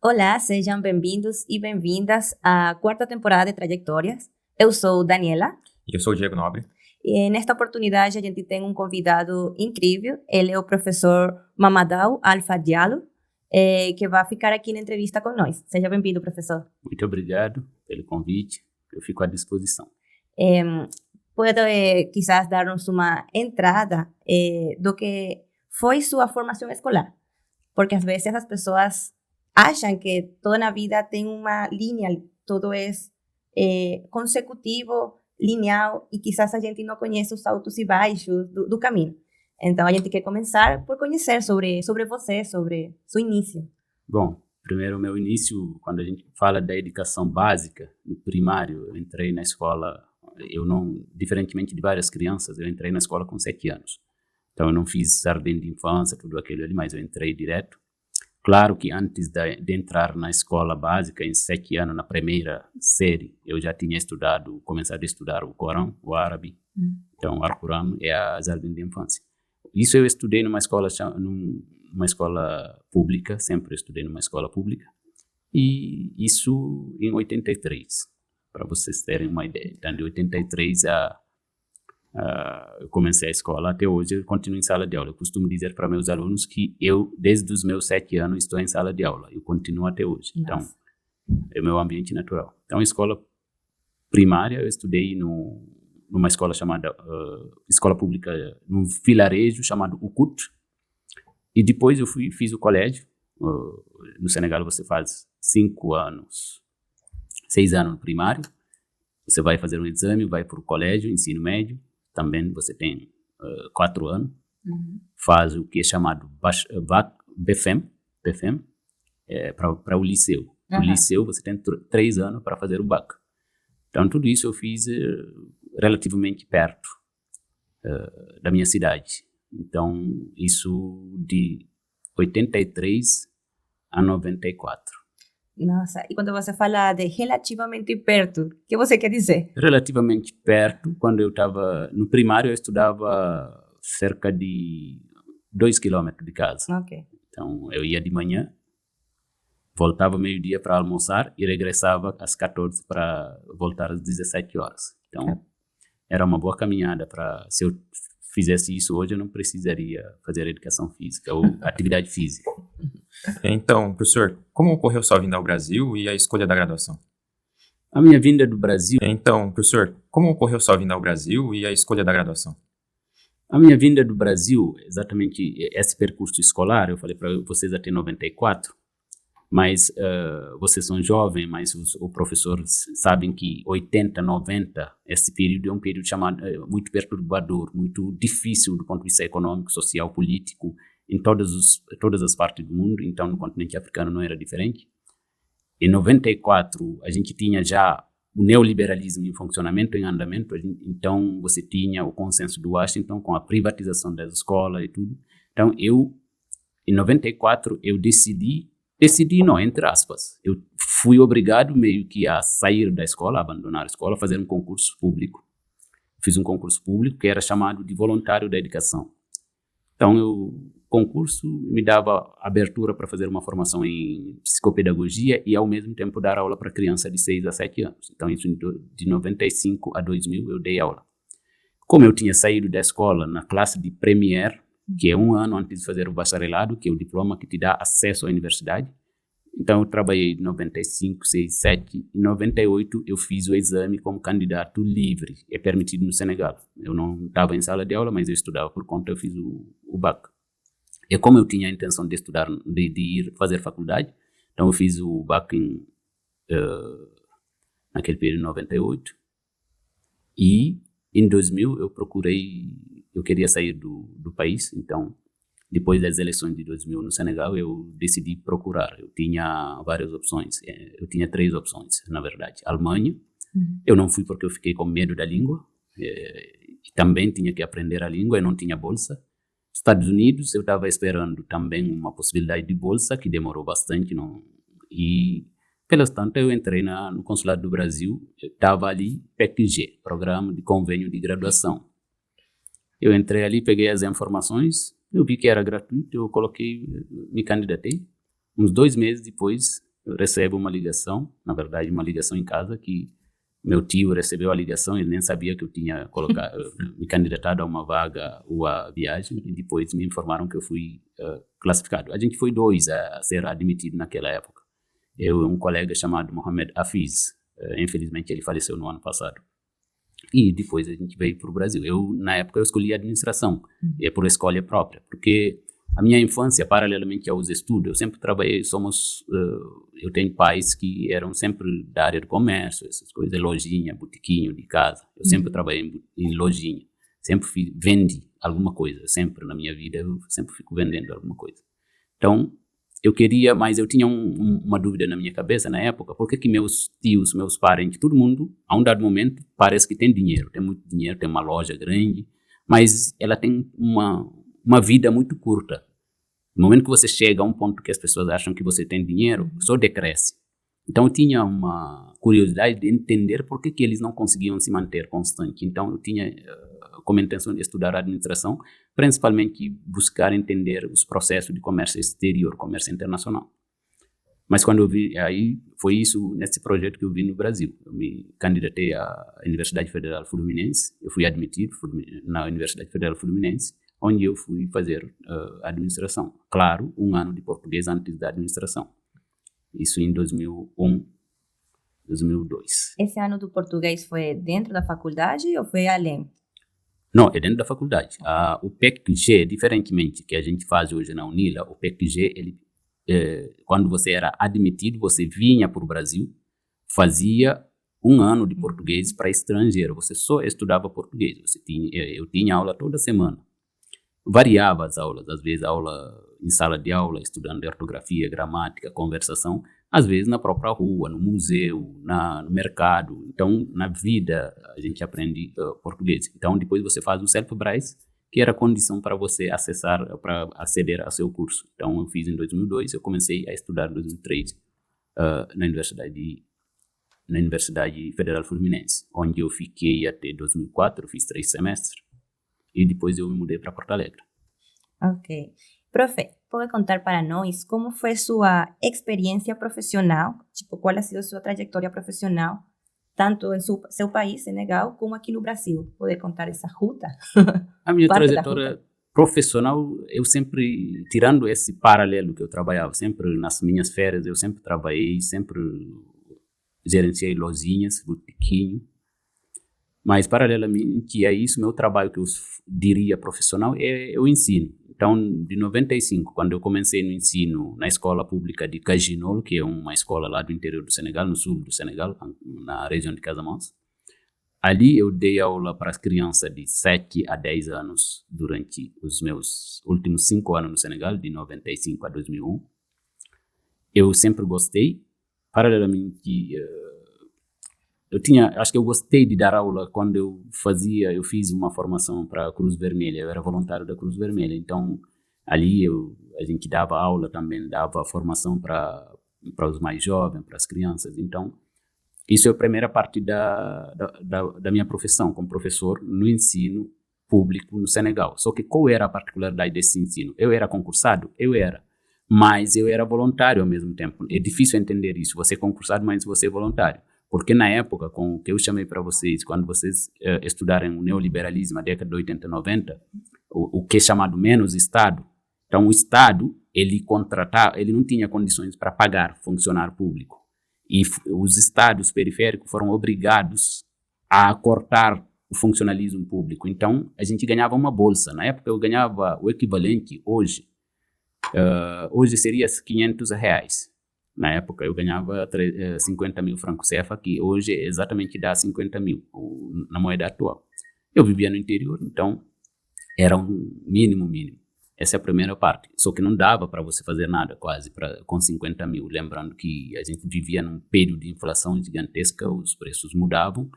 Olá, sejam bem-vindos e bem-vindas à quarta temporada de Trajetórias. Eu sou Daniela E eu sou o Diego Nobre. e nesta oportunidade a gente tem um convidado incrível. Ele é o professor Mamadou Alfa Diallo, que vai ficar aqui na entrevista com nós. Seja bem-vindo, professor. Muito obrigado pelo convite, eu fico à disposição. Pode quizás dar-nos uma entrada do que foi sua formação escolar? Porque às vezes as pessoas acham que toda na vida tem uma linha, todo é consecutivo, lineal, e quizás a gente não conhece os altos e baixos do caminho. Então, a gente quer começar por conhecer sobre você, sobre seu início. Bom, primeiro o meu início, quando a gente fala da educação básica, no primário, eu entrei na escola, diferentemente de várias crianças, eu entrei na escola com 7 anos. Então, eu não fiz jardim de infância, tudo aquilo ali, mas eu entrei direto. Claro que antes de entrar na escola básica, em 7 anos, na primeira série, eu já tinha começado a estudar o Corão, o árabe. Então, o Alcorão é a jardim de infância. Isso eu estudei numa escola pública, sempre estudei numa escola pública. E isso em 83, para vocês terem uma ideia. Então, de 83 eu comecei a escola, até hoje eu continuo em sala de aula. Eu costumo dizer para meus alunos que eu, desde os meus 7 anos, estou em sala de aula. Eu continuo até hoje. Nossa. Então, é o meu ambiente natural. Então, escola primária, eu estudei numa escola chamada, escola pública, num vilarejo chamado Ucut. E depois eu fiz o colégio. No Senegal você faz 6 anos no primário. Você vai fazer um exame, vai para o colégio, ensino médio. Também você tem 4 anos, faz o que é chamado BFEM, para o liceu. No liceu você tem 3 anos para fazer o BAC. Então tudo isso eu fiz relativamente perto da minha cidade. Então isso de 83 a 94. Nossa, e quando você fala de relativamente perto, o que você quer dizer? Relativamente perto, quando eu estava no primário, eu estudava cerca de 2 quilômetros de casa. Ok. Então, eu ia de manhã, voltava meio-dia para almoçar e regressava às 14 para voltar às 17 horas. Então, era uma boa caminhada se eu fizesse isso hoje, eu não precisaria fazer educação física ou atividade física. Então, professor, como ocorreu sua vinda ao Brasil e a escolha da graduação? A minha vinda do Brasil... Então, professor, como ocorreu sua vinda ao Brasil e a escolha da graduação? A minha vinda do Brasil, exatamente esse percurso escolar, eu falei para vocês até 94, mas vocês são jovens, mas os professores sabem que 80, 90, esse período é um período chamado muito perturbador, muito difícil do ponto de vista econômico, social, político, em todas as partes do mundo. Então no continente africano não era diferente. Em 94 a gente tinha já o neoliberalismo em funcionamento, em andamento. Então você tinha o consenso do Washington com a privatização das escolas e tudo. Então em 94 eu decidi não, entre aspas, eu fui obrigado meio que a sair da escola, abandonar a escola, fazer um concurso público. Fiz um concurso público que era chamado de voluntário da educação. Então o concurso me dava abertura para fazer uma formação em psicopedagogia e ao mesmo tempo dar aula para criança de 6 a 7 anos. Então isso de 95 a 2000 eu dei aula. Como eu tinha saído da escola na classe de Premier, que é 1 ano antes de fazer o bacharelado, que é o diploma que te dá acesso à universidade. Então, eu trabalhei em 95, 6, 7. Em 98, eu fiz o exame como candidato livre. É permitido no Senegal. Eu não estava em sala de aula, mas eu estudava por conta, eu fiz o BAC. E como eu tinha a intenção de estudar, de ir fazer faculdade, então eu fiz o BAC naquele período, em 98. E em 2000, eu queria sair do país, então, depois das eleições de 2000 no Senegal, eu decidi procurar. Eu tinha várias opções, eu tinha 3 opções, na verdade. Alemanha, eu não fui porque eu fiquei com medo da língua, e também tinha que aprender a língua, eu não tinha bolsa. Estados Unidos, eu estava esperando também uma possibilidade de bolsa, que demorou bastante, e pelas tantas, eu entrei no Consulado do Brasil, estava ali, PECG, Programa de Convênio de Graduação. Eu entrei ali, peguei as informações, eu vi que era gratuito, eu me candidatei. Uns 2 meses depois, eu recebo uma ligação, na verdade uma ligação em casa, que meu tio recebeu a ligação, ele nem sabia que eu tinha me candidatado a uma vaga ou a viagem, e depois me informaram que eu fui classificado. A gente foi 2 a ser admitido naquela época. Eu e um colega chamado Mohamed Hafiz, infelizmente ele faleceu no ano passado. E depois a gente veio para o Brasil. Na época, eu escolhi administração, por escolha própria, porque a minha infância, paralelamente aos estudos, eu sempre trabalhei, eu tenho pais que eram sempre da área do comércio, essas coisas, lojinha, botiquinho de casa. Eu sempre trabalhei em lojinha, sempre vendi alguma coisa, sempre na minha vida, eu sempre fico vendendo alguma coisa. Então, eu queria, mas eu tinha uma dúvida na minha cabeça na época, por que meus tios, meus parentes, todo mundo, a um dado momento, parece que tem dinheiro, tem muito dinheiro, tem uma loja grande, mas ela tem uma vida muito curta. No momento que você chega a um ponto que as pessoas acham que você tem dinheiro, só decresce. Então eu tinha uma curiosidade de entender por que eles não conseguiam se manter constante. Então eu tinha como intenção de estudar administração, principalmente buscar entender os processos de comércio exterior, comércio internacional. Mas quando eu vi, aí foi isso, nesse projeto que eu vi no Brasil. Eu me candidatei à Universidade Federal Fluminense, eu fui admitido na Universidade Federal Fluminense, onde eu fui fazer administração. Claro, 1 ano de português antes da administração. Isso em 2001, 2002. Esse ano do português foi dentro da faculdade ou foi além? Não, é dentro da faculdade. O PEC-G, diferentemente que a gente faz hoje na Unila, o PEC-G, quando você era admitido, você vinha para o Brasil, fazia 1 ano de português para estrangeiro, você só estudava português. Eu tinha aula toda semana. Variava as aulas, às vezes aula em sala de aula, estudando ortografia, gramática, conversação, às vezes na própria rua, no museu, no mercado. Então, na vida, a gente aprende português. Então, depois você faz o Self-Braille, que era a condição para você para aceder ao seu curso. Então, eu fiz em 2002, eu comecei a estudar em 2003 na Universidade Federal Fluminense, onde eu fiquei até 2004, eu fiz 3 semestres, e depois eu me mudei para Porto Alegre. Ok. Profe, pode contar para nós como foi sua experiência profissional? Tipo, qual ha sido sua trajetória profissional, tanto em seu país, Senegal, como aqui no Brasil? Pode contar essa ruta? A minha trajetória profissional, eu sempre, tirando esse paralelo que eu trabalhava, sempre nas minhas férias, eu sempre trabalhei, sempre gerenciei lojinhas, botiquinho. Mas, paralelamente a isso, meu trabalho que eu diria profissional é o ensino. Então, de 95, quando eu comecei no ensino na escola pública de Kajinol, que é uma escola lá do interior do Senegal, no sul do Senegal, na região de Casamance, ali eu dei aula para as crianças de 7 a 10 anos durante os meus últimos 5 anos no Senegal, de 95 a 2001. Eu sempre gostei. Paralelamente, acho que eu gostei de dar aula quando eu fiz uma formação para a Cruz Vermelha, eu era voluntário da Cruz Vermelha, então ali a gente dava aula também, dava formação para os mais jovens, para as crianças. Então isso é a primeira parte da minha profissão como professor no ensino público no Senegal. Só que qual era a particularidade desse ensino? Eu era concursado? Eu era. Mas eu era voluntário ao mesmo tempo. É difícil entender isso, você é concursado, mas você é voluntário. Porque na época, com o que eu chamei para vocês, quando vocês estudarem o neoliberalismo, na década de 80 e 90, o que é chamado menos Estado. Então, o Estado, ele não tinha condições para pagar funcionário público. E os estados periféricos foram obrigados a cortar o funcionalismo público. Então, a gente ganhava uma bolsa. Na época, eu ganhava o equivalente, hoje seria R$500. Na época, eu ganhava 50 mil francos CFA, que hoje exatamente dá 50 mil na moeda atual. Eu vivia no interior, então era um mínimo. Essa é a primeira parte. Só que não dava para você fazer nada quase com 50 mil. Lembrando que a gente vivia num período de inflação gigantesca, os preços mudavam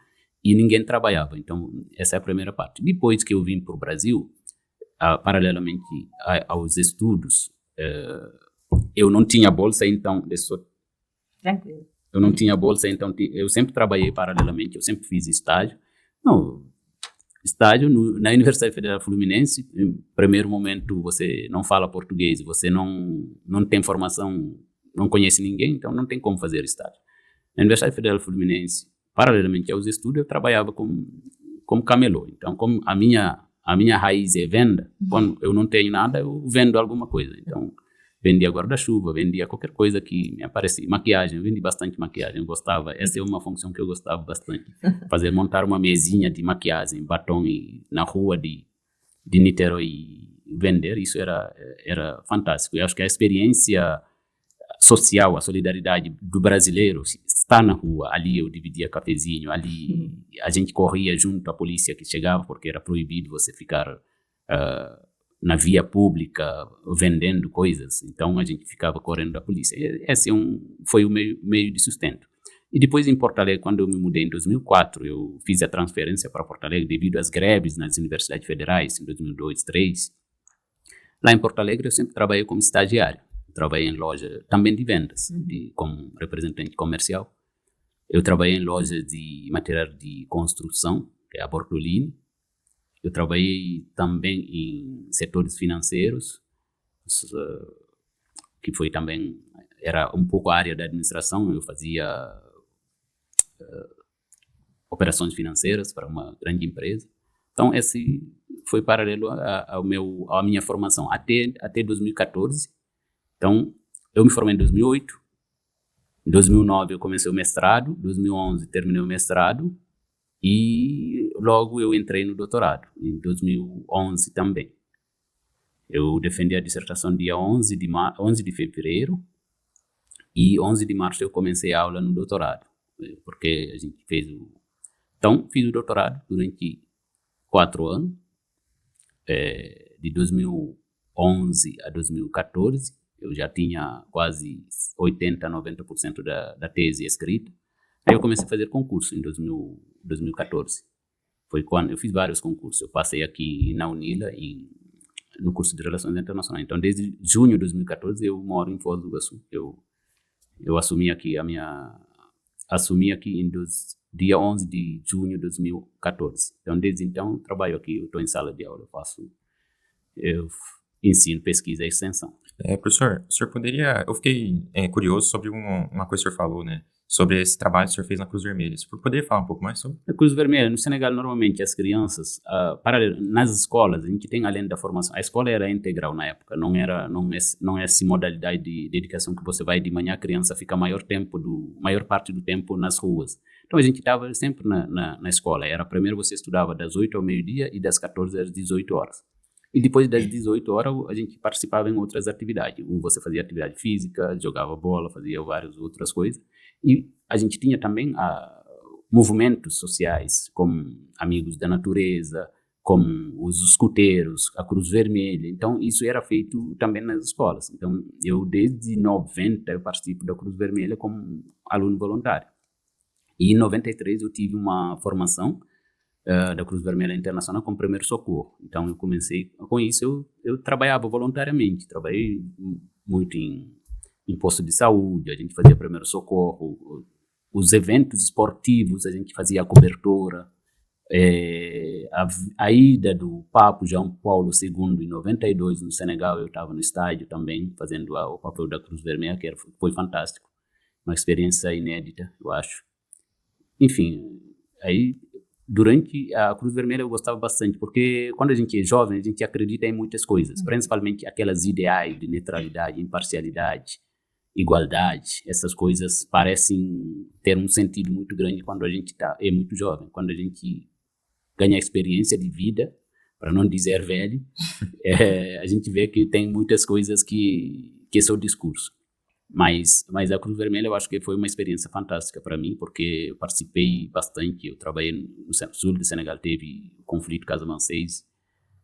e ninguém trabalhava. Então, essa é a primeira parte. Depois que eu vim para o Brasil, paralelamente aos estudos, eu não tinha bolsa, então... Tranquilo. Eu não tinha bolsa, então eu sempre trabalhei paralelamente, eu sempre fiz estágio. Estágio na Universidade Federal Fluminense. Em primeiro momento, você não fala português, você não tem formação não conhece ninguém, então não tem como fazer estágio. Na Universidade Federal Fluminense, paralelamente aos estudos, eu trabalhava como camelô. Então, como a minha raiz é venda, quando eu não tenho nada, eu vendo alguma coisa. Então, vendia guarda-chuva, vendia qualquer coisa que me aparecia. Maquiagem, eu vendi bastante maquiagem, eu gostava. Essa é uma função que eu gostava bastante. Montar uma mesinha de maquiagem, batom na rua de Niterói e vender, isso era fantástico. Eu acho que a experiência social, a solidariedade do brasileiro está na rua. Ali eu dividia cafezinho, ali a gente corria junto à polícia que chegava, porque era proibido você ficar na via pública vendendo coisas. Então a gente ficava correndo da polícia. Esse foi o meio de sustento. E depois em Porto Alegre, quando eu me mudei em 2004, eu fiz a transferência para Porto Alegre devido às greves nas universidades federais em 2002, 2003. Lá em Porto Alegre eu sempre trabalhei como estagiário. Trabalhei em loja também de vendas, como representante comercial. Eu trabalhei em lojas de material de construção, que é a Bortolini. Eu trabalhei também em setores financeiros, que foi também, era um pouco a área da administração. Eu fazia operações financeiras para uma grande empresa. Então, esse foi paralelo à minha formação, até 2014. Então, eu me formei em 2008, em 2009 eu comecei o mestrado, em 2011 terminei o mestrado e logo eu entrei no doutorado, em 2011 também. Eu defendi a dissertação dia 11 de fevereiro e 11 de março eu comecei a aula no doutorado, porque a gente Então, fiz o doutorado durante 4 anos, de 2011 a 2014. Eu já tinha quase 80%, 90% da tese escrita. Aí eu comecei a fazer concurso em 2014. Foi quando eu fiz vários concursos. Eu passei aqui na Unila no curso de Relações Internacionais. Então, desde junho de 2014, eu moro em Foz do Iguaçu. Eu assumi aqui dia 11 de junho de 2014. Então, desde então, eu trabalho aqui. Eu estou em sala de aula. Eu ensino, pesquisa e extensão. Professor, o senhor poderia... Eu fiquei curioso sobre uma coisa que o senhor falou, né? Sobre esse trabalho que o senhor fez na Cruz Vermelha. O senhor poderia falar um pouco mais sobre? A Cruz Vermelha, no Senegal, normalmente as crianças, nas escolas, a gente tem além da formação, a escola era integral na época, não é essa modalidade de dedicação que você vai de manhã, a criança fica maior parte do tempo nas ruas. Então a gente estava sempre na escola. Primeiro você estudava das 8 ao meio-dia e das 14 às 18 horas. E depois das 18 horas, a gente participava em outras atividades. Você fazia atividade física, jogava bola, fazia várias outras coisas. E a gente tinha também movimentos sociais, como Amigos da Natureza, como os escuteiros, a Cruz Vermelha. Então, isso era feito também nas escolas. Então, eu desde 90 eu participo da Cruz Vermelha como aluno voluntário. E em 93 eu tive uma formação da Cruz Vermelha Internacional com primeiro socorro. Então eu comecei com isso, eu trabalhava voluntariamente, trabalhei muito em posto de saúde, a gente fazia primeiro socorro, os eventos esportivos a gente fazia a cobertura, a ida do Papa João Paulo II em 92 no Senegal, eu estava no estádio também fazendo o papel da Cruz Vermelha, que foi fantástico, uma experiência inédita, eu acho. Enfim, aí durante a Cruz Vermelha eu gostava bastante, porque quando a gente é jovem, a gente acredita em muitas coisas, principalmente aquelas ideais de neutralidade, imparcialidade, igualdade. Essas coisas parecem ter um sentido muito grande quando a gente é muito jovem, quando a gente ganha experiência de vida, para não dizer velho, a gente vê que tem muitas coisas que é só discurso. Mas a Cruz Vermelha eu acho que foi uma experiência fantástica para mim, porque eu participei bastante. Eu trabalhei no sul do Senegal, teve o conflito casamancês,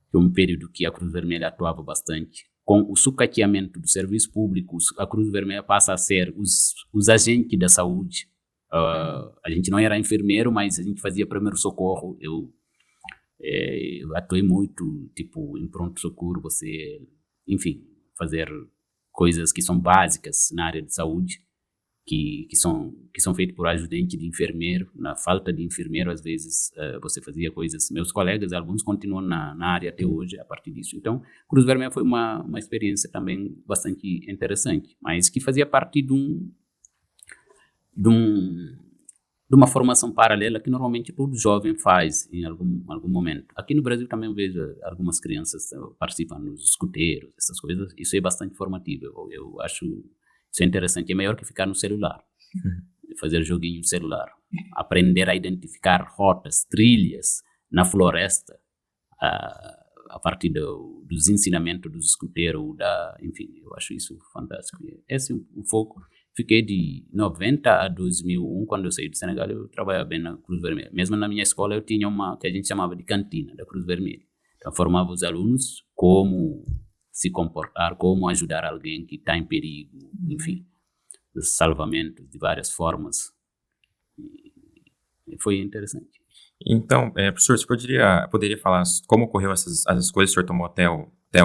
que é um período que a Cruz Vermelha atuava bastante. Com o sucateamento do serviço público, a Cruz Vermelha passa a ser os agentes da saúde. A gente não era enfermeiro, mas a gente fazia primeiro socorro. Eu atuei muito, tipo, em pronto-socorro, enfim, fazer coisas que são básicas na área de saúde. que são feitos por ajudante de enfermeiro. Na falta de enfermeiro, às vezes, você fazia coisas. Meus colegas, alguns continuam na área até hoje, a partir disso. Então, Cruz Vermelha foi uma experiência também bastante interessante, mas que fazia parte de uma formação paralela que normalmente todo jovem faz em algum momento. Aqui no Brasil também eu vejo algumas crianças participam nos escuteiros, essas coisas. Isso é bastante formativo. Eu acho isso é interessante. É melhor que ficar no celular, fazer joguinho no celular, aprender a identificar rotas, trilhas na floresta, a partir dos ensinamentos dos escuteiros, enfim, eu acho isso fantástico. Esse é o foco. Fiquei de 90 a 2001, quando eu saí do Senegal, eu trabalhava bem na Cruz Vermelha. Mesmo na minha escola, eu tinha uma que a gente chamava de cantina da Cruz Vermelha. Então, formava os alunos como se comportar, como ajudar alguém que está em perigo, enfim, salvamentos de várias formas. E foi interessante. Então, professor, você poderia falar como ocorreu as escolhas que o senhor tomou até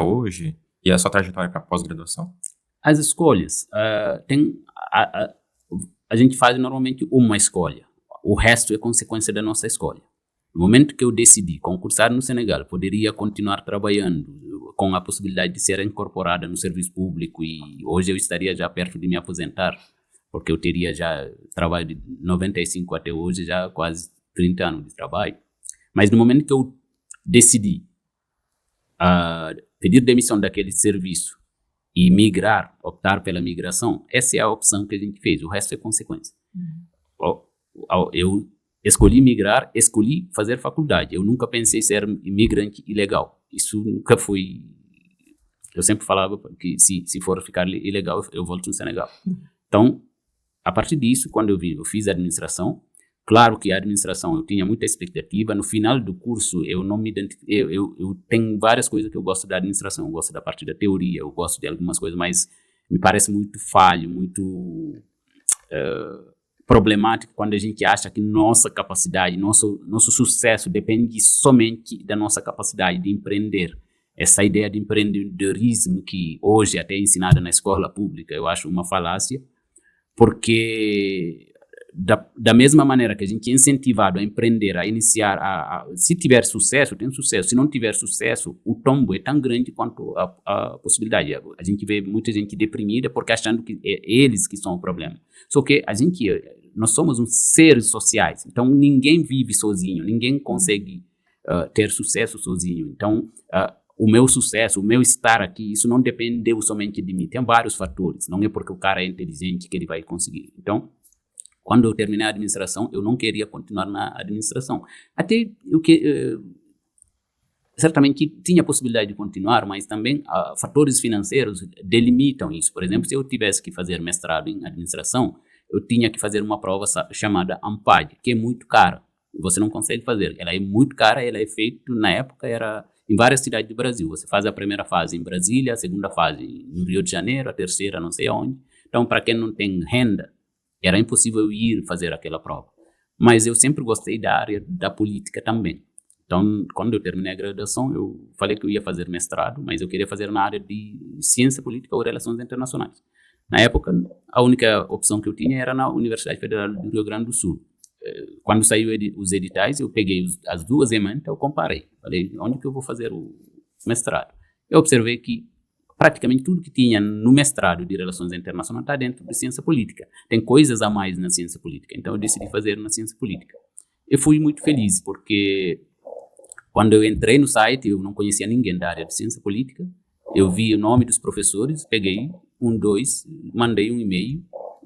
hoje e a sua trajetória para pós-graduação? As escolhas, a gente faz normalmente uma escolha. O resto é consequência da nossa escolha. No momento que eu decidi concursar no Senegal, poderia continuar trabalhando com a possibilidade de ser incorporada no serviço público, e hoje eu estaria já perto de me aposentar, porque eu teria já trabalho de 95 até hoje, já quase 30 anos de trabalho. Mas no momento que eu decidi pedir demissão daquele serviço e migrar, optar pela migração, essa é a opção que a gente fez, o resto é consequência. Eu escolhi migrar, escolhi fazer faculdade. Eu nunca pensei ser imigrante ilegal. Isso nunca foi... Eu sempre falava que se for ficar ilegal, eu volto no Senegal. Então, a partir disso, quando eu fiz a administração, claro que a administração eu tinha muita expectativa. No final do curso, eu não me identifiquei. Eu tenho várias coisas que eu gosto da administração. Eu gosto da parte da teoria, eu gosto de algumas coisas, mas me parece muito falho, muito... problemático quando a gente acha que nossa capacidade, nosso sucesso depende somente da nossa capacidade de empreender. Essa ideia de empreendedorismo que hoje até é ensinada na escola pública, eu acho uma falácia, porque da mesma maneira que a gente é incentivado a empreender, a iniciar, se tiver sucesso, tem sucesso. Se não tiver sucesso, o tombo é tão grande quanto a possibilidade. A gente vê muita gente deprimida porque achando que é eles que são o problema. Só que nós somos uns seres sociais, então ninguém vive sozinho, ninguém consegue ter sucesso sozinho. Então, o meu sucesso, o meu estar aqui, isso não dependeu somente de mim. Tem vários fatores, não é porque o cara é inteligente que ele vai conseguir. Então, quando eu terminei a administração, eu não queria continuar na administração. Até certamente tinha a possibilidade de continuar, mas também fatores financeiros delimitam isso. Por exemplo, se eu tivesse que fazer mestrado em administração, eu tinha que fazer uma prova chamada ANPAD, que é muito cara. Você não consegue fazer. Ela é muito cara, ela é feita, na época, era em várias cidades do Brasil. Você faz a primeira fase em Brasília, a segunda fase no Rio de Janeiro, a terceira não sei onde. Então, para quem não tem renda, era impossível ir fazer aquela prova. Mas eu sempre gostei da área da política também. Então, quando eu terminei a graduação, eu falei que eu ia fazer mestrado, mas eu queria fazer na área de ciência política ou relações internacionais. Na época, a única opção que eu tinha era na Universidade Federal do Rio Grande do Sul. Quando saiu os editais, eu peguei as duas emendas, eu comparei. Falei, onde que eu vou fazer o mestrado? Eu observei que praticamente tudo que tinha no mestrado de Relações Internacionais está dentro de ciência política. Tem coisas a mais na ciência política. Então, eu decidi fazer na ciência política. Eu fui muito feliz, porque quando eu entrei no site, eu não conhecia ninguém da área de ciência política. Eu vi o nome dos professores, peguei mandei um e-mail,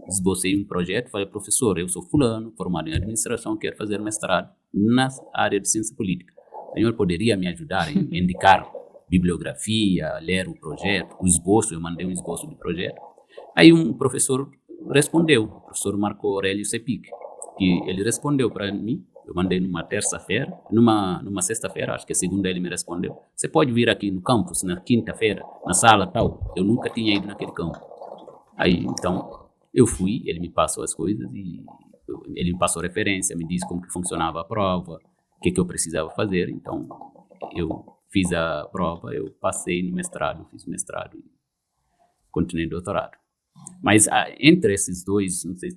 esbocei um projeto, falei, professor, eu sou fulano, formado em administração, quero fazer mestrado na área de ciência política. O senhor poderia me ajudar em indicar bibliografia, ler o projeto, o esboço? Eu mandei um esboço do projeto. Aí um professor respondeu, o professor Marco Aurélio Sepic, que ele respondeu para mim. Eu mandei numa terça-feira, numa sexta-feira, acho que a segunda ele me respondeu. Você pode vir aqui no campus na quinta-feira, na sala tal? Eu nunca tinha ido naquele campo. Aí, então, eu fui, ele me passou as coisas e ele me passou referência, me disse como que funcionava a prova, o que eu precisava fazer. Então, eu fiz a prova, eu passei no mestrado, fiz o mestrado e continuei o doutorado. Mas entre esses dois, não sei,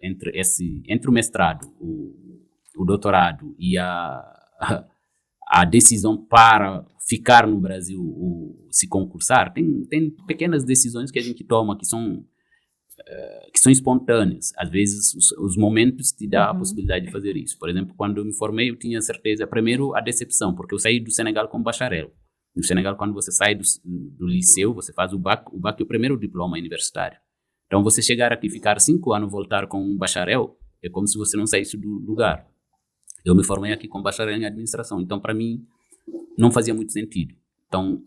entre o mestrado, o doutorado e a decisão para ficar no Brasil ou se concursar, tem pequenas decisões que a gente toma que são espontâneas. Às vezes, os momentos te dão a possibilidade de fazer isso. Por exemplo, quando eu me formei, eu tinha certeza, primeiro, a decepção, porque eu saí do Senegal como bacharel. No Senegal, quando você sai do liceu, você faz o BAC é o primeiro diploma universitário. Então, você chegar aqui, ficar 5 anos, voltar com um bacharel, é como se você não saísse do lugar. Eu me formei aqui como bacharel em administração, então, para mim, não fazia muito sentido. Então,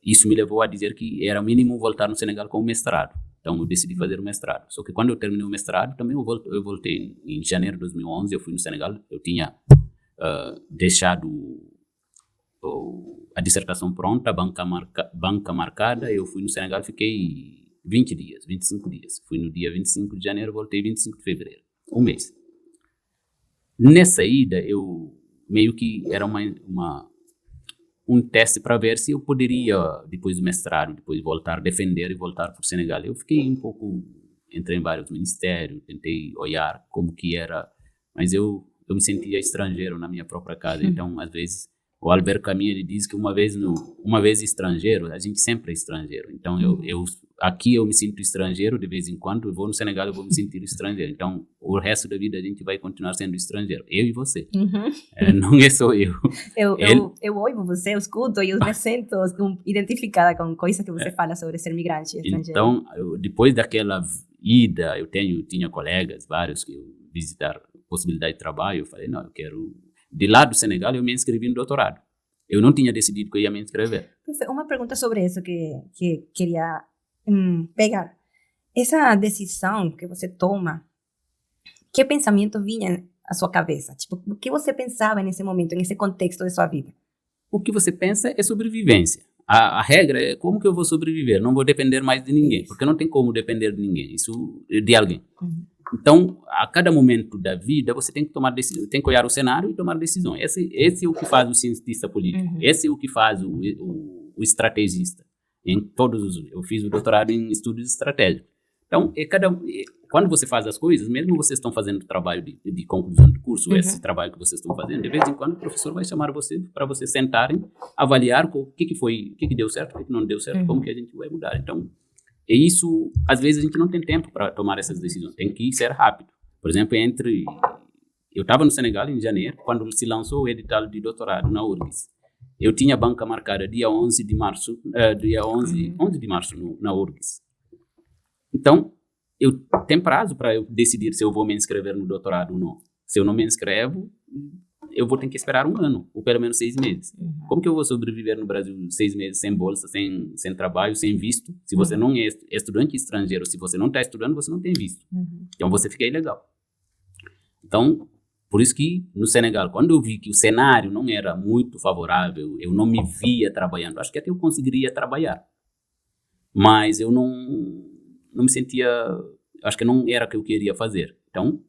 isso me levou a dizer que era mínimo voltar no Senegal com o mestrado. Então, eu decidi fazer o mestrado. Só que quando eu terminei o mestrado, também eu voltei em janeiro de 2011, eu fui no Senegal, eu tinha deixado a dissertação pronta, a banca marcada, eu fui no Senegal, fiquei 20 dias, 25 dias. Fui no dia 25 de janeiro, voltei 25 de fevereiro, um mês. Nessa ida, eu meio que era um teste para ver se eu poderia, depois do mestrado, depois voltar, defender e voltar para o Senegal. Eu fiquei um pouco, entrei em vários ministérios, tentei olhar como que era, mas eu me sentia estrangeiro na minha própria casa. Então, às vezes, o Albert Camus, ele diz que uma vez estrangeiro, a gente sempre é estrangeiro. Então, aqui eu me sinto estrangeiro de vez em quando, eu vou no Senegal, eu vou me sentir estrangeiro. Então, o resto da vida a gente vai continuar sendo estrangeiro. Eu e você. Não é só eu. Eu ouvo você, eu escuto e eu me sinto identificada com coisas que você fala sobre ser migrante estrangeiro. Então, depois daquela ida, eu tinha colegas, vários, que eu visitar possibilidade de trabalho, eu falei, não, eu quero... De lá do Senegal, eu me inscrevi no doutorado. Eu não tinha decidido que eu ia me inscrever. Uma pergunta sobre isso que queria pegar. Essa decisão que você toma, que pensamento vinha à sua cabeça? Tipo, o que você pensava nesse momento, nesse contexto de sua vida? O que você pensa é sobrevivência. A regra é como que eu vou sobreviver. Não vou depender mais de ninguém, porque não tem como depender de ninguém, de alguém. Então, a cada momento da vida, você tem que tomar decisão, tem que olhar o cenário e tomar decisão. Esse é o que faz o cientista político. Esse é o que faz o estrategista. Eu fiz o doutorado em estudos estratégicos. Então, quando você faz as coisas, mesmo vocês estão fazendo trabalho de conclusão de curso, esse trabalho que vocês estão fazendo, de vez em quando o professor vai chamar você para vocês sentarem, avaliar o que deu certo, o que não deu certo, como que a gente vai mudar. Então, e isso, às vezes, a gente não tem tempo para tomar essas decisões. Tem que ser rápido. Por exemplo, eu estava no Senegal em janeiro, quando se lançou o edital de doutorado na URGS. Eu tinha banca marcada dia 11 de março na URGS. Então, eu tenho prazo para eu decidir se eu vou me inscrever no doutorado ou não. Se eu não me inscrevo, eu vou ter que esperar 1 ano, ou pelo menos 6 meses. Como que eu vou sobreviver no Brasil 6 meses sem bolsa, sem trabalho, sem visto? Se você não é estudante estrangeiro, se você não está estudando, você não tem visto. Então, você fica ilegal. Então, por isso que no Senegal, quando eu vi que o cenário não era muito favorável, eu não me via trabalhando, acho que até eu conseguiria trabalhar. Mas eu não me sentia, acho que não era o que eu queria fazer. Então,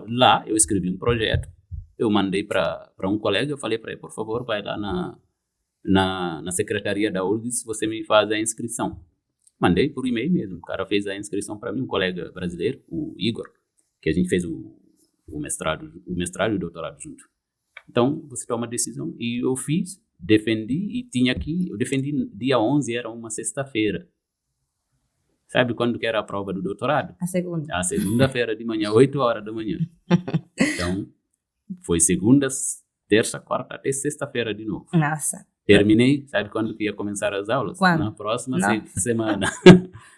lá eu escrevi um projeto, eu mandei para um colega, eu falei para ele, por favor, vai lá na secretaria da URGS, você me faz a inscrição. Mandei por e-mail mesmo, o cara fez a inscrição para mim, um colega brasileiro, o Igor, que a gente fez o mestrado e o doutorado junto. Então, você toma a decisão, e eu fiz, defendi, eu defendi dia 11, era uma sexta-feira. Sabe quando que era a prova do doutorado? A segunda. A segunda-feira de manhã, 8 horas da manhã. Então, foi segunda, terça, quarta, até sexta-feira de novo. Nossa. Terminei, sabe quando que ia começar as aulas? Quando? Na próxima semana.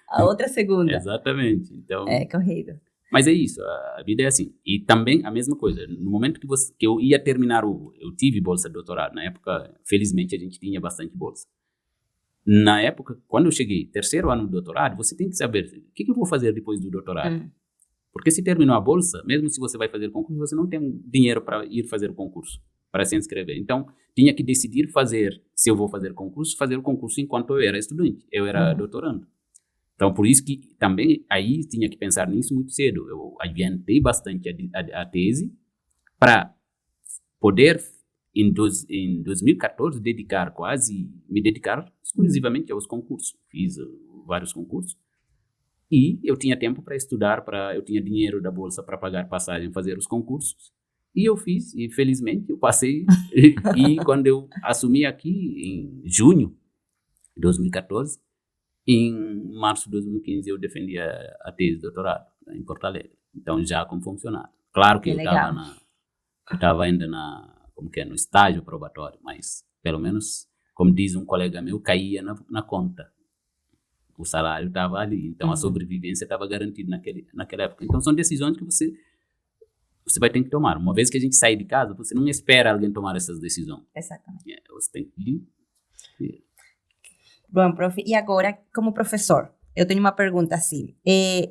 A outra segunda. Exatamente. Então, corrido. Mas é isso, a vida é assim. E também a mesma coisa, no momento que eu ia terminar, eu tive bolsa de doutorado. Na época, felizmente, a gente tinha bastante bolsa. Na época, quando eu cheguei, 3º ano do doutorado, você tem que saber o que eu vou fazer depois do doutorado. Porque se terminou a bolsa, mesmo se você vai fazer concurso, você não tem dinheiro para ir fazer o concurso, para se inscrever. Então, tinha que decidir se eu vou fazer o concurso enquanto eu era estudante, eu era doutorando. Então, por isso que também aí tinha que pensar nisso muito cedo. Eu adiantei bastante a tese para poder, em 2014, me dedicar exclusivamente aos concursos. Fiz vários concursos. E eu tinha tempo para estudar, eu tinha dinheiro da bolsa para pagar passagem, fazer os concursos. E eu fiz, e felizmente eu passei. E quando eu assumi aqui, em junho de 2014, em março de 2015 eu defendi a tese de doutorado em Porto Alegre. Então, já como funcionário. Claro que eu estava ainda no estágio probatório, mas pelo menos, como diz um colega meu, caía na conta. O salário estava ali, então a sobrevivência estava garantida naquela época. Então, são decisões que você vai ter que tomar. Uma vez que a gente sai de casa, você não espera alguém tomar essas decisões. Exatamente. Você tem que ir. Bom, profe, e agora, como professor, eu tenho uma pergunta assim.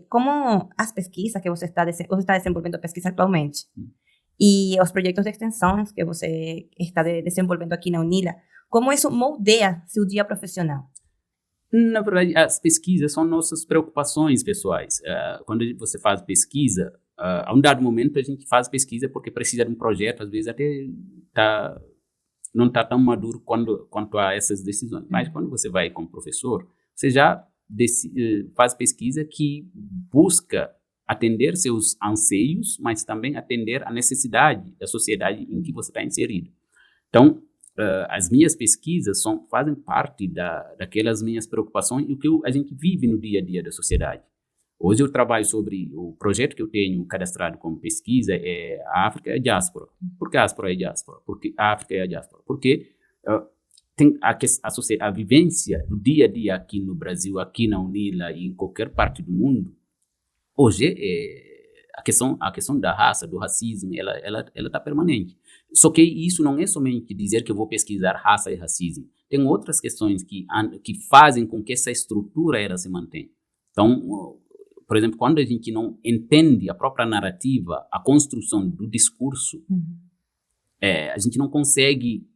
Como as pesquisas que você está desenvolvendo pesquisa atualmente e os projetos de extensão que você está desenvolvendo aqui na UNILA, como isso moldeia seu dia profissional? Na verdade, as pesquisas são nossas preocupações pessoais. Quando você faz pesquisa, a um dado momento a gente faz pesquisa porque precisa de um projeto, às vezes até não está tão maduro quanto a essas decisões. Mas quando você vai como professor, você já faz pesquisa que busca atender seus anseios, mas também atender a necessidade da sociedade em que você está inserido. Então, as minhas pesquisas fazem parte daquelas minhas preocupações e o que a gente vive no dia a dia da sociedade. Hoje eu trabalho sobre o projeto que eu tenho cadastrado como pesquisa é a África e a diáspora. Por que a diáspora é a diáspora? Porque a África é a diáspora. Porque tem a vivência do dia a dia aqui no Brasil, aqui na UNILA e em qualquer parte do mundo. Hoje a questão da raça, do racismo, ela está permanente. Só que isso não é somente dizer que eu vou pesquisar raça e racismo. Tem outras questões que fazem com que essa estrutura ela se mantenha. Então, por exemplo, quando a gente não entende a própria narrativa, a construção do discurso, a gente não consegue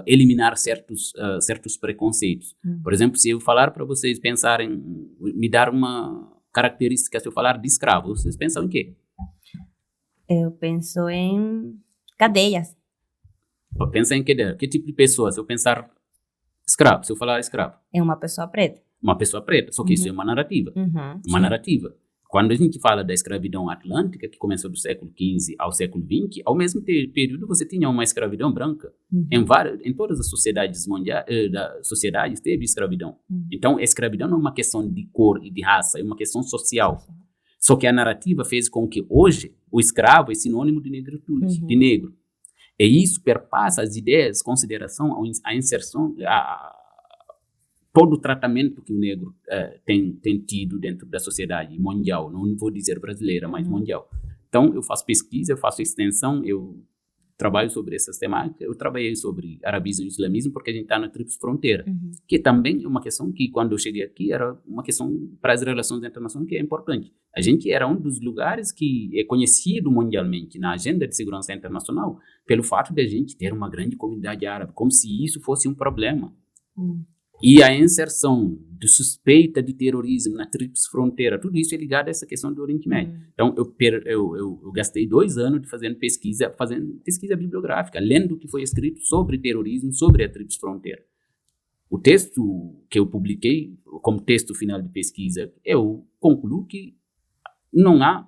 eliminar certos preconceitos. Por exemplo, se eu falar para vocês pensarem, me dar uma característica, se eu falar de escravo, vocês pensam em quê? Eu penso em cadeias. Pensa em que tipo de pessoa? Se eu pensar escravo, se eu falar escravo. É uma pessoa preta. Uma pessoa preta, só que isso é uma narrativa. Uma narrativa. Quando a gente fala da escravidão atlântica, que começou do século XV ao século XX, ao mesmo período você tinha uma escravidão branca. Em todas as sociedades sociedades teve escravidão. Então, a escravidão não é uma questão de cor e de raça, é uma questão social. Só que a narrativa fez com que hoje o escravo é sinônimo de negritude, de negro. E isso perpassa as ideias, consideração, a inserção, todo o tratamento que o negro tem tido dentro da sociedade mundial, não vou dizer brasileira, mas mundial. Então, eu faço pesquisa, eu faço extensão, eu trabalho sobre essas temáticas. Eu trabalhei sobre arabismo e islamismo porque a gente está na tríplice fronteira, que também é uma questão que, quando eu cheguei aqui, era uma questão para as relações internacionais que é importante. A gente era um dos lugares que é conhecido mundialmente na agenda de segurança internacional pelo fato de a gente ter uma grande comunidade árabe, como se isso fosse um problema. E a inserção de suspeita de terrorismo na tríplice fronteira, tudo isso é ligado a essa questão do Oriente Médio. Então, eu gastei 2 anos fazendo pesquisa bibliográfica, lendo o que foi escrito sobre terrorismo, sobre a tríplice fronteira. O texto que eu publiquei, como texto final de pesquisa, eu concluo que não há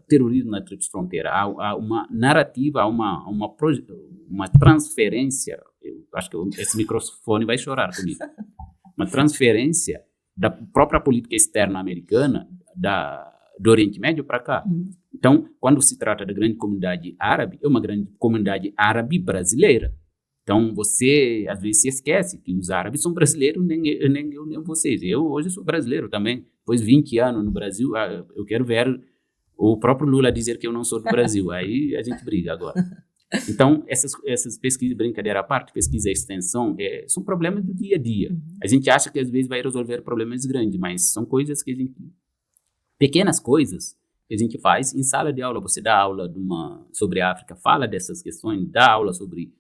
terrorismo na tríplice fronteira. Há uma narrativa, há uma transferência. Eu acho que esse microfone vai chorar comigo. Uma transferência da própria política externa americana do Oriente Médio para cá. Então, quando se trata da grande comunidade árabe, é uma grande comunidade árabe brasileira. Então, você às vezes se esquece que os árabes são brasileiros, nem eu, nem vocês. Eu hoje sou brasileiro também. Depois de 20 anos no Brasil, eu quero ver o próprio Lula dizer que eu não sou do Brasil. Aí a gente briga agora. Então, essas pesquisas, brincadeira à parte, pesquisa e extensão, são problemas do dia a dia. A gente acha que às vezes vai resolver problemas grandes, mas são coisas que pequenas coisas que a gente faz em sala de aula. Você dá aula sobre a África, fala dessas questões, dá aula sobre...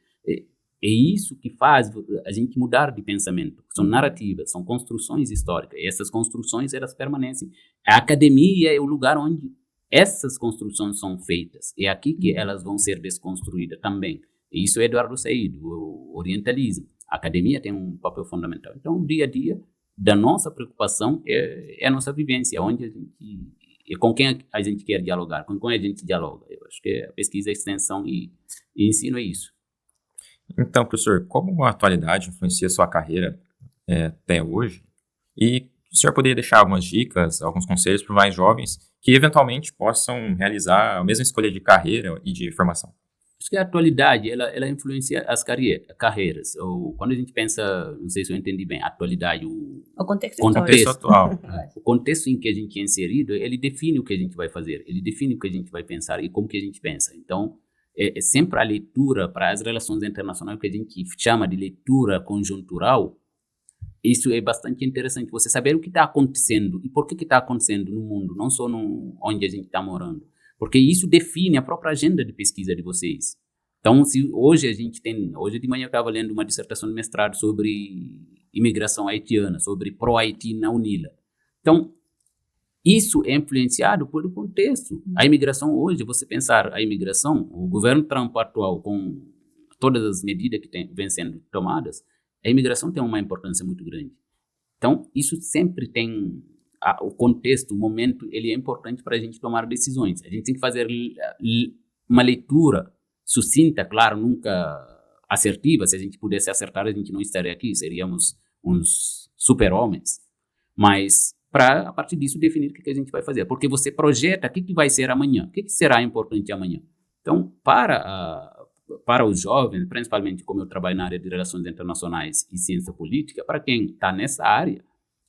É isso que faz a gente mudar de pensamento. São narrativas, são construções históricas. E essas construções, elas permanecem. A academia é o lugar onde essas construções são feitas. É aqui que elas vão ser desconstruídas também. E isso é Eduardo Said, o orientalismo. A academia tem um papel fundamental. Então, dia a dia, da nossa preocupação é a nossa vivência, onde a gente, com quem a gente quer dialogar, com quem a gente dialoga. Eu acho que a pesquisa, extensão e ensino é isso. Então, professor, como a atualidade influencia sua carreira até hoje? E o senhor poderia deixar algumas dicas, alguns conselhos para mais jovens que eventualmente possam realizar a mesma escolha de carreira e de formação? Acho que a atualidade, ela influencia as carreiras. Ou, quando a gente pensa, não sei se eu entendi bem, a atualidade, O contexto Contexto atual. o contexto em que a gente é inserido, ele define o que a gente vai fazer, ele define o que a gente vai pensar e como que a gente pensa. Então, é sempre a leitura para as relações internacionais, que a gente chama de leitura conjuntural. Isso é bastante interessante, você saber o que está acontecendo e por que está acontecendo no mundo, não só onde a gente está morando. Porque isso define a própria agenda de pesquisa de vocês. Então, se hoje hoje de manhã eu estava lendo uma dissertação de mestrado sobre imigração haitiana, sobre pró-Haiti na UNILA. Então, isso é influenciado pelo contexto. A imigração hoje, você pensar a imigração, o governo Trump atual, com todas as medidas que vêm sendo tomadas, a imigração tem uma importância muito grande. Então, isso sempre tem o contexto, o momento, ele é importante para a gente tomar decisões. A gente tem que fazer uma leitura sucinta, claro, nunca assertiva. Se a gente pudesse acertar, a gente não estaria aqui, seríamos uns super-homens. Mas, para, a partir disso, definir o que a gente vai fazer. Porque você projeta o que vai ser amanhã, o que será importante amanhã. Então, para os jovens, principalmente como eu trabalho na área de relações internacionais e ciência política, para quem está nessa área,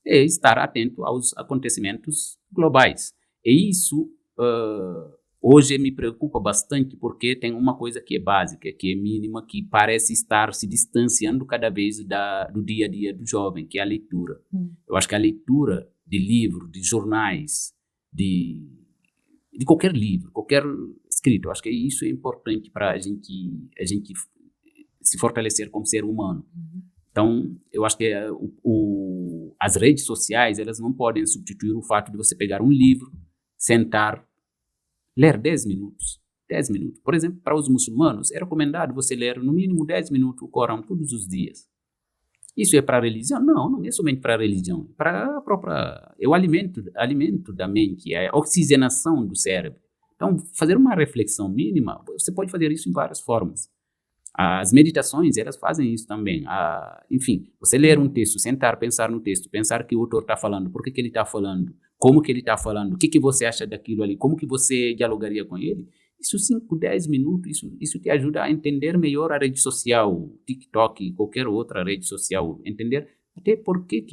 é estar atento aos acontecimentos globais. E isso, hoje, me preocupa bastante, porque tem uma coisa que é básica, que é mínima, que parece estar se distanciando cada vez do dia a dia do jovem, que é a leitura. Eu acho que a leitura de livros, de jornais, de qualquer livro, qualquer escrito, eu acho que isso é importante para a gente se fortalecer como ser humano. Então, eu acho que as redes sociais, elas não podem substituir o fato de você pegar um livro, sentar, ler 10 minutos. 10 minutos. Por exemplo, para os muçulmanos, é recomendado você ler no mínimo 10 minutos o Corão todos os dias. Isso é para a religião? Não, não é somente para a religião. Para a própria... É o alimento da mente, é a oxigenação do cérebro. Então, fazer uma reflexão mínima, você pode fazer isso em várias formas. As meditações, elas fazem isso também. Enfim, você ler um texto, sentar, pensar no texto, pensar o que o autor está falando, por que ele está falando, como que ele está falando, o que você acha daquilo ali, como que você dialogaria com ele. Isso 5, 10 minutos, isso te ajuda a entender melhor a rede social, TikTok, qualquer outra rede social, entender até por que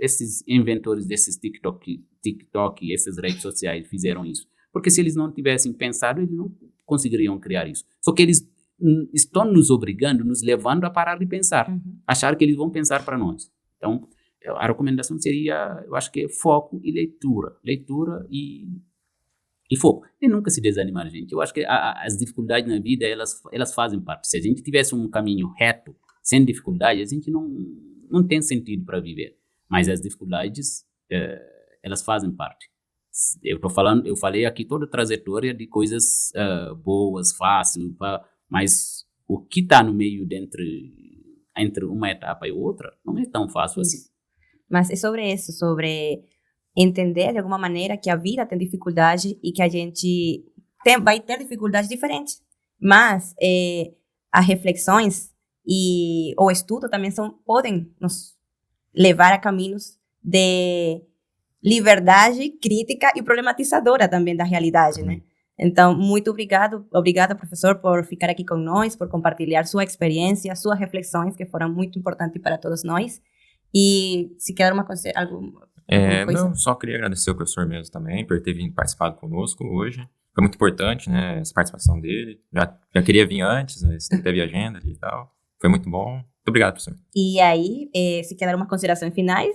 esses inventores desses TikTok, essas redes sociais fizeram isso. Porque se eles não tivessem pensado, eles não conseguiriam criar isso. Só que eles estão nos obrigando, nos levando a parar de pensar, achar que eles vão pensar para nós. Então, a recomendação seria, eu acho que foco e leitura e foco. E nunca se desanimar, gente. Eu acho que as dificuldades na vida, elas fazem parte. Se a gente tivesse um caminho reto, sem dificuldade, a gente não tem sentido para viver. Mas as dificuldades, elas fazem parte. Eu falei aqui toda a trajetória de coisas boas, fáceis, mas o que está no meio entre uma etapa e outra não é tão fácil assim. Mas é sobre isso, sobre entender de alguma maneira que a vida tem dificuldade e que a gente vai ter dificuldades diferentes. Mas as reflexões e o estudo também podem nos levar a caminhos de liberdade crítica e problematizadora também da realidade, né? Então, muito obrigada, professor, por ficar aqui com nós, por compartilhar sua experiência, suas reflexões, que foram muito importantes para todos nós. E se quer alguma coisa... Não, só queria agradecer ao professor mesmo também, por ter vindo participado conosco hoje. Foi muito importante, né, essa participação dele. Já queria vir antes, mas não teve agenda e tal. Foi muito bom. Muito obrigado, professor. E aí, se quer algumas considerações finais?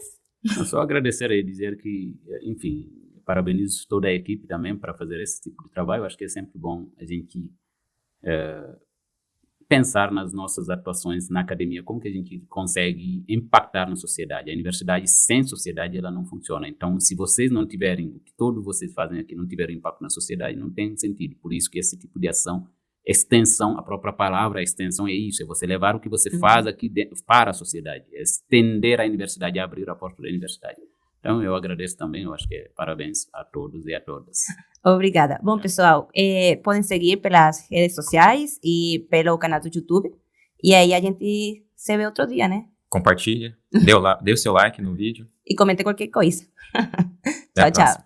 Só agradecer e dizer que, enfim, parabenizo toda a equipe também para fazer esse tipo de trabalho. Eu acho que é sempre bom a gente pensar nas nossas atuações na academia, como que a gente consegue impactar na sociedade. A universidade sem sociedade, ela não funciona. Então, se vocês não tiverem, o que todos vocês fazem aqui, não tiverem impacto na sociedade, não tem sentido. Por isso que esse tipo de ação extensão, a própria palavra extensão é isso, é você levar o que você faz aqui para a sociedade, é estender a universidade, abrir a porta da universidade. Então, eu agradeço também, eu acho que parabéns a todos e a todas. Obrigada. Bom, pessoal, podem seguir pelas redes sociais e pelo canal do YouTube. E aí a gente se vê outro dia, né? Compartilha, dê o seu like no vídeo. E comente qualquer coisa. Até a Tchau, tchau. próxima.